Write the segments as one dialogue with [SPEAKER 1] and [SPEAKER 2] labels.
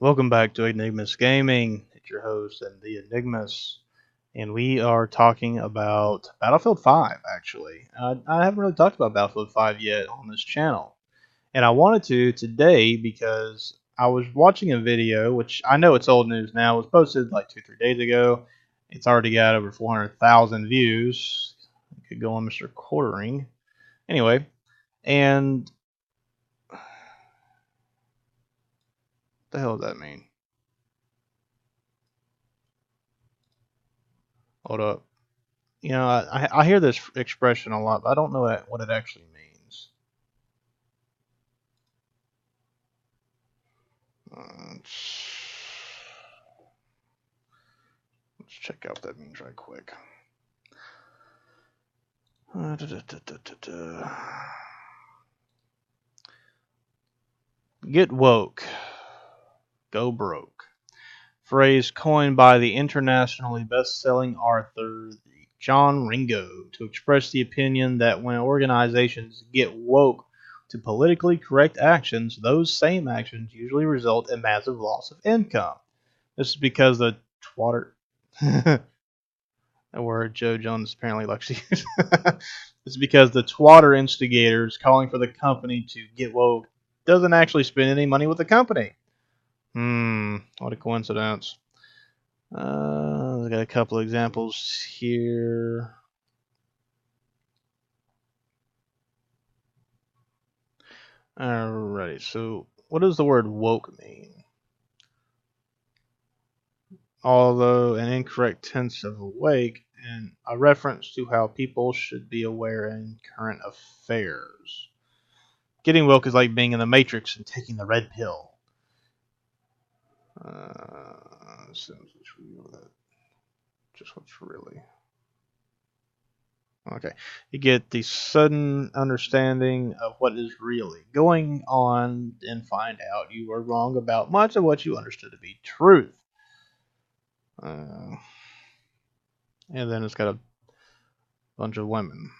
[SPEAKER 1] Welcome back to Enigmas Gaming. It's your host and the Enigmas, and we are talking about Battlefield 5. Actually, I haven't really talked about Battlefield 5 yet on this channel, and I wanted to today because I was watching a video, which I know it's old news now. It was posted like 2-3 days ago. It's already got over 400,000 views. It could go on Mr. Quartering. Anyway, and what the hell does that mean? Hold up. I hear this expression a lot, but I don't know what it actually means. Let's check out what that means right quick. Get woke. Go broke. Phrase coined by the internationally best-selling author John Ringo to express the opinion that when organizations get woke to politically correct actions, those same actions usually result in massive loss of income. This is because the twatter, a word Joe Jonas apparently likes to use. This is because the twatter instigators calling for the company to get woke doesn't actually spend any money with the company. What a coincidence. I've got a couple of examples here. Alrighty, so what does the word woke mean? Although an incorrect tense of awake, and a reference to how people should be aware in current affairs. Getting woke is like being in the Matrix and taking the red pill. Just what's really. Okay. You get the sudden understanding of what is really going on and find out you were wrong about much of what you understood to be truth. And then it's got a bunch of women.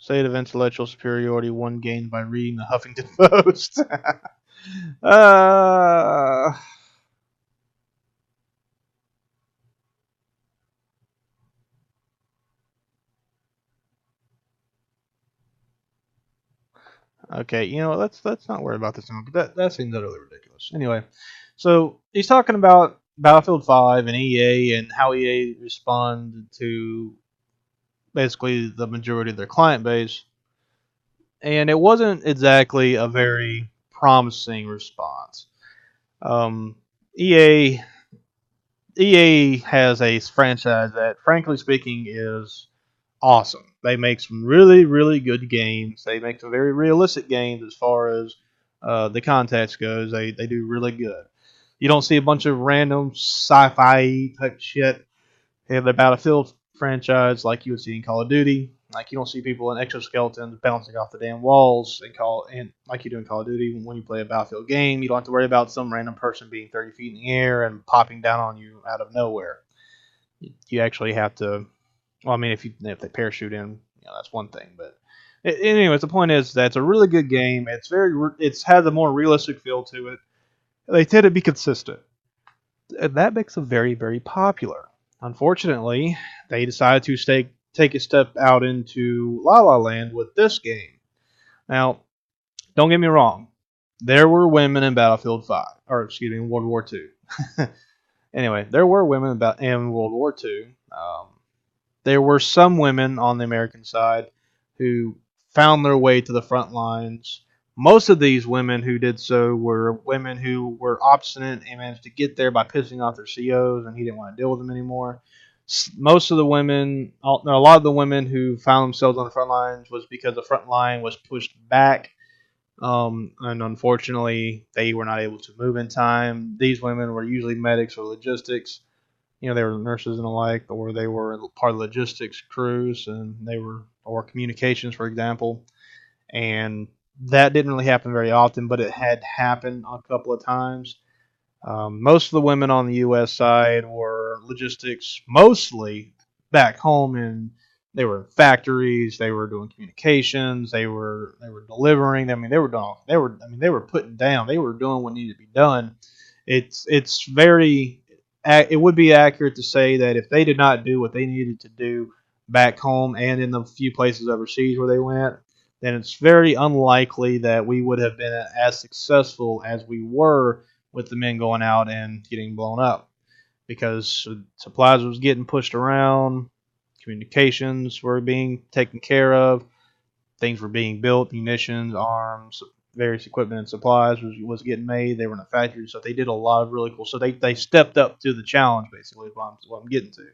[SPEAKER 1] State of intellectual superiority, one gained by reading the Huffington Post. Okay, let's not worry about this anymore. But that seems utterly ridiculous. Anyway, so he's talking about Battlefield 5 and EA and how EA responded to basically the majority of their client base, and it wasn't exactly a very promising response. Um, EA EA has a franchise that, frankly speaking, is awesome. They make some really, really good games. They make some very realistic games as far as the context goes. They do really good. You don't see a bunch of random sci-fi type shit in the Battlefield franchise like you would see in Call of Duty. Like, you don't see people in exoskeletons bouncing off the damn walls and like you do in Call of Duty when you play a Battlefield game. You don't have to worry about some random person being 30 feet in the air and popping down on you out of nowhere. You actually have to. Well, I mean, if they parachute in, that's one thing. But anyways, the point is that it's a really good game. It has a more realistic feel to it. They tend to be consistent, and that makes them very, very popular. Unfortunately, they decided to take a step out into La La Land with this game. Now, don't get me wrong. There were women in Battlefield 5, or excuse me, in World War II. Anyway, there were women in World War II. There were some women on the American side who found their way to the front lines. Most of these women who did so were women who were obstinate and managed to get there by pissing off their COs, and he didn't want to deal with them anymore. Most of the women, a lot of the women who found themselves on the front lines was because the front line was pushed back, and unfortunately, they were not able to move in time. These women were usually medics or logistics. They were nurses and the like, or they were part of logistics crews, and or communications, for example. And that didn't really happen very often, but it had happened a couple of times. Most of the women on the U.S. side were logistics, mostly back home in They were in factories. They were doing communications. They were delivering. I mean, they were putting down. They were doing what needed to be done. It's very. It would be accurate to say that if they did not do what they needed to do back home and in the few places overseas where they went, then it's very unlikely that we would have been as successful as we were with the men going out and getting blown up, because supplies was getting pushed around, communications were being taken care of, things were being built, munitions, arms, various equipment and supplies was getting made. They were in a factory, so they did a lot of really cool. So they stepped up to the challenge, basically, is what I'm getting to.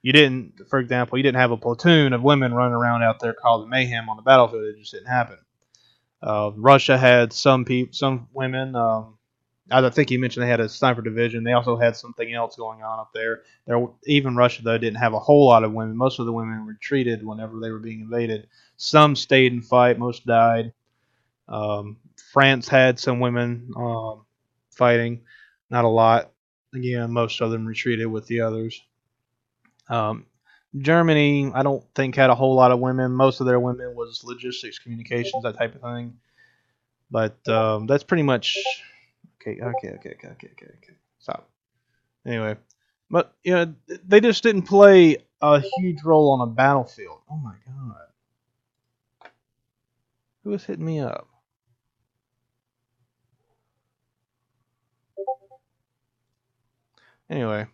[SPEAKER 1] You didn't, for example, you didn't have a platoon of women running around out there causing mayhem on the battlefield. It just didn't happen. Russia had some women. I think you mentioned they had a sniper division. They also had something else going on up there. Even Russia, though, didn't have a whole lot of women. Most of the women retreated whenever they were being invaded. Some stayed and fight. Most died. France had some women fighting. Not a lot. Again, most of them retreated with the others. Germany, I don't think had a whole lot of women. Most of their women was logistics, communications, that type of thing. But that's pretty much okay. Stop. Anyway, but they just didn't play a huge role on a battlefield. Oh my god, who was hitting me up? Anyway,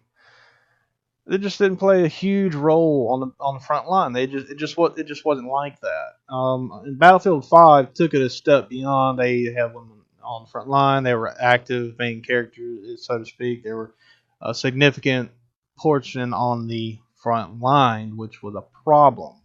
[SPEAKER 1] they just didn't play a huge role on the front line. It just wasn't like that. Battlefield 5 took it a step beyond. They have them on the front line. They were active main characters, so to speak. They were a significant portion on the front line, which was a problem.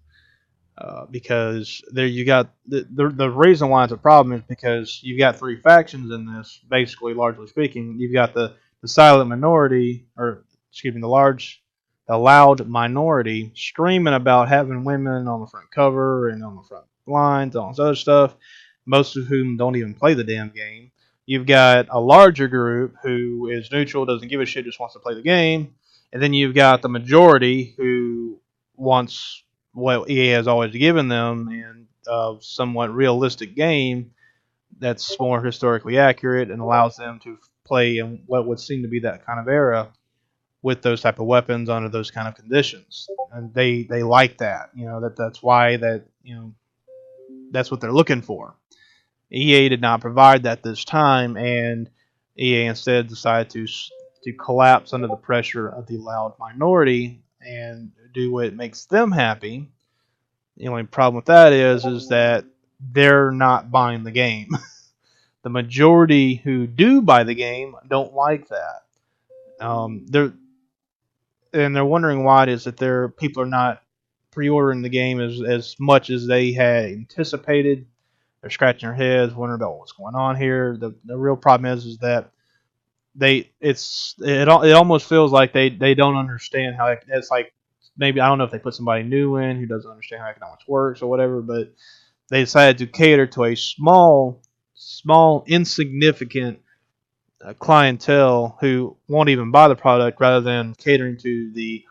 [SPEAKER 1] Because there you got the reason why it's a problem is because you've got three factions in this. Basically, largely speaking, you've got the silent minority, or excuse me, the loud minority screaming about having women on the front cover and on the front lines, all this other stuff. Most of whom don't even play the damn game. You've got a larger group who is neutral, doesn't give a shit, just wants to play the game, and then you've got the majority who wants what EA has always given them in a somewhat realistic game that's more historically accurate and allows them to play in what would seem to be that kind of era with those type of weapons under those kind of conditions. And they like that. That's why that's what they're looking for. EA did not provide that this time, and EA instead decided to collapse under the pressure of the loud minority and do what makes them happy. The only problem with that is that they're not buying the game. The majority who do buy the game don't like that. They're wondering why it is that their people are not pre-ordering the game as much as they had anticipated. They're scratching their heads, wondering about what's going on here. The real problem is that it almost feels like they don't understand how it's like. Maybe I don't know if they put somebody new in who doesn't understand how economics works or whatever, but they decided to cater to a small, insignificant clientele who won't even buy the product, rather than catering to the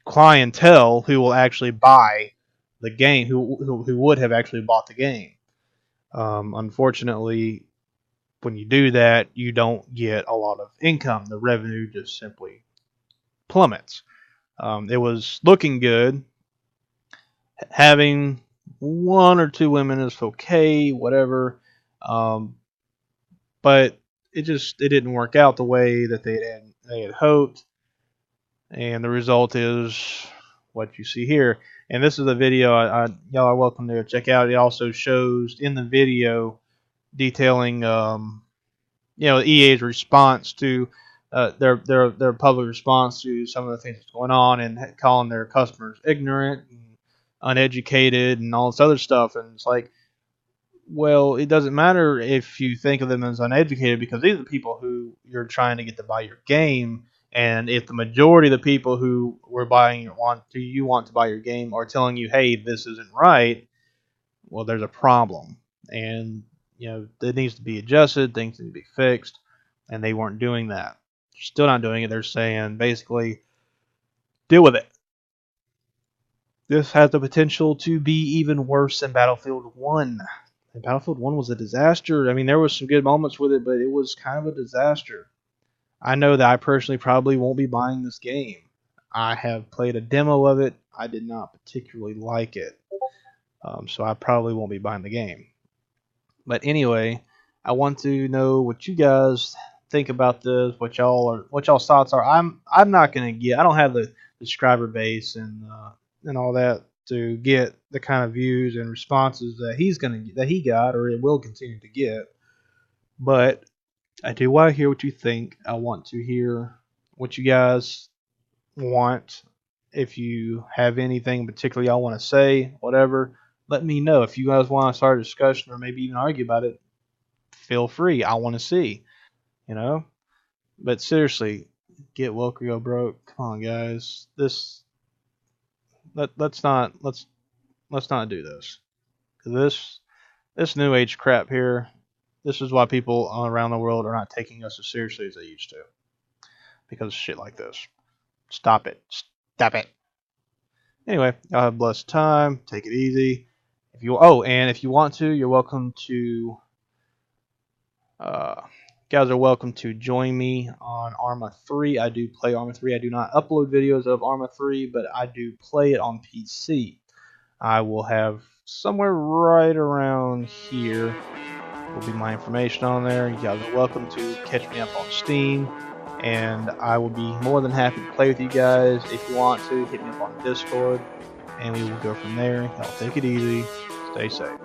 [SPEAKER 1] clientele who will actually buy the game, who would have actually bought the game. Unfortunately, when you do that, you don't get a lot of income. The revenue just simply plummets. It was looking good. Having one or two women is okay, whatever. But it didn't work out the way that they had hoped, and the result is what you see here. And this is a video y'all are welcome to check out. It also shows in the video detailing EA's response to their public response to some of the things that's going on, and calling their customers ignorant and uneducated and all this other stuff. And it's like, well, it doesn't matter if you think of them as uneducated, because these are the people who you're trying to get to buy your game. And if the majority of the people who were buying want to buy your game are telling you, hey, this isn't right, well, there's a problem. And it needs to be adjusted, things need to be fixed, and they weren't doing that. They're still not doing it. They're saying basically, deal with it. This has the potential to be even worse than Battlefield 1. And Battlefield 1 was a disaster. I mean, there was some good moments with it, but it was kind of a disaster. I know that I personally probably won't be buying this game. I have played a demo of it. I did not particularly like it. So I probably won't be buying the game. But anyway, I want to know what you guys think about this, what y'all's thoughts are. I'm not gonna get. I don't have the subscriber base and all that to get the kind of views and responses that he got or it will continue to get. But I do want to hear what you think. I want to hear what you guys want. If you have anything particularly y'all want to say, whatever, let me know. If you guys want to start a discussion or maybe even argue about it, feel free. I want to see, you know. But seriously, get woke or go broke. Come on, guys. Let's not do this. 'Cause this new age crap here. This is why people around the world are not taking us as seriously as they used to. Because of shit like this. Stop it. Stop it. Anyway, y'all have a blessed time. Take it easy. If you want to, you're welcome to. Guys are welcome to join me on Arma 3. I do play Arma 3. I do not upload videos of Arma 3, but I do play it on PC. I will have somewhere right around here will be my information on there. You guys are welcome to catch me up on Steam, and I will be more than happy to play with you guys. If you want to, hit me up on Discord, and we will go from there. Y'all take it easy. Stay safe.